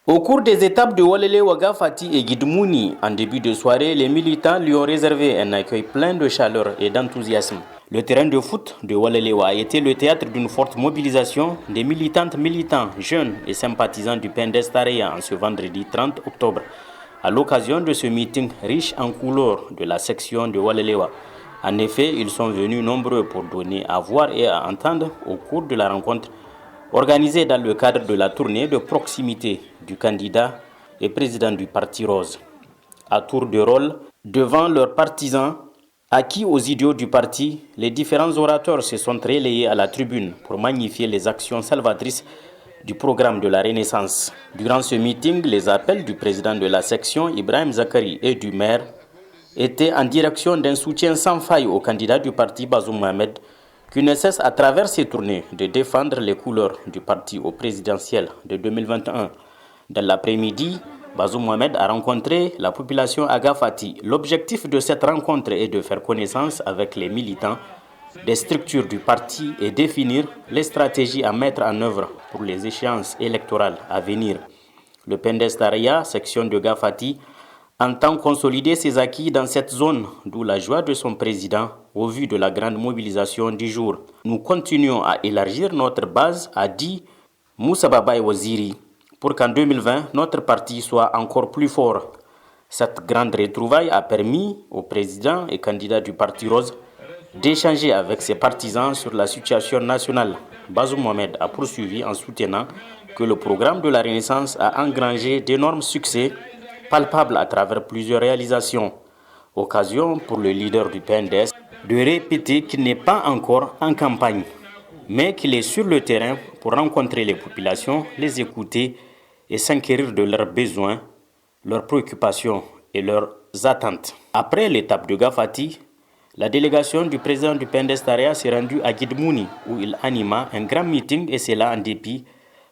Au cours des étapes de Walele Ouaga Fati et Guidmouni, en début de soirée, les militants lui ont réservé un accueil plein de chaleur et d'enthousiasme. Le terrain de foot de Walelewa a été le théâtre d'une forte mobilisation des militants, jeunes et sympathisants du PNDS Taraya en ce vendredi 30 octobre, à l'occasion de ce meeting riche en couleurs de la section de Walelewa. En effet, ils sont venus nombreux pour donner à voir et à entendre au cours de la rencontre organisée dans le cadre de la tournée de proximité du candidat et président du Parti Rose. À tour de rôle, devant leurs partisans, acquis aux idiots du parti, les différents orateurs se sont relayés à la tribune pour magnifier les actions salvatrices du programme de la Renaissance. Durant ce meeting, les appels du président de la section, Ibrahim Zakari, et du maire étaient en direction d'un soutien sans faille au candidat du parti, Bazoum Mohamed, qui ne cesse à travers ses tournées de défendre les couleurs du parti au présidentiel de 2021. Dans l'après-midi, Bazoum Mohamed a rencontré la population Aga Fati. L'objectif de cette rencontre est de faire connaissance avec les militants des structures du parti et définir les stratégies à mettre en œuvre pour les échéances électorales à venir. Le PNDS Taraya, section de Gafati, entend consolider ses acquis dans cette zone, d'où la joie de son président au vu de la grande mobilisation du jour. Nous continuons à élargir notre base, a dit Moussa Babaye Waziri, pour qu'en 2020, notre parti soit encore plus fort. Cette grande retrouvaille a permis au président et candidat du Parti Rose d'échanger avec ses partisans sur la situation nationale. Bazoum Mohamed a poursuivi en soutenant que le programme de la Renaissance a engrangé d'énormes succès palpables à travers plusieurs réalisations. Occasion pour le leader du PNDS de répéter qu'il n'est pas encore en campagne, mais qu'il est sur le terrain pour rencontrer les populations, les écouter et s'enquérir de leurs besoins, leurs préoccupations et leurs attentes. Après l'étape de Gafati, la délégation du président du PNDS Taraya s'est rendue à Guidmouni où il anima un grand meeting et c'est là en dépit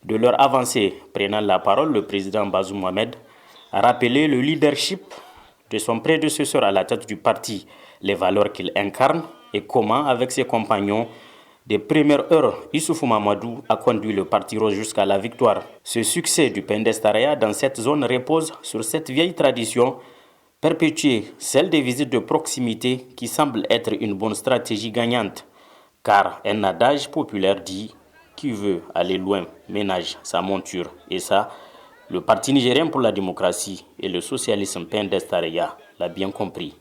de leur avancée. Prenant la parole, le président Bazoum Mohamed a rappelé le leadership de son prédécesseur à la tête du parti, les valeurs qu'il incarne et comment, avec ses compagnons, des premières heures, Issoufou Mamadou a conduit le Parti Rose jusqu'à la victoire. Ce succès du PNDS Taraya dans cette zone repose sur cette vieille tradition perpétuer celle des visites de proximité qui semble être une bonne stratégie gagnante. Car un adage populaire dit « Qui veut aller loin ménage sa monture ». Et ça, le Parti nigérien pour la démocratie et le socialisme PNDS Taraya l'a bien compris.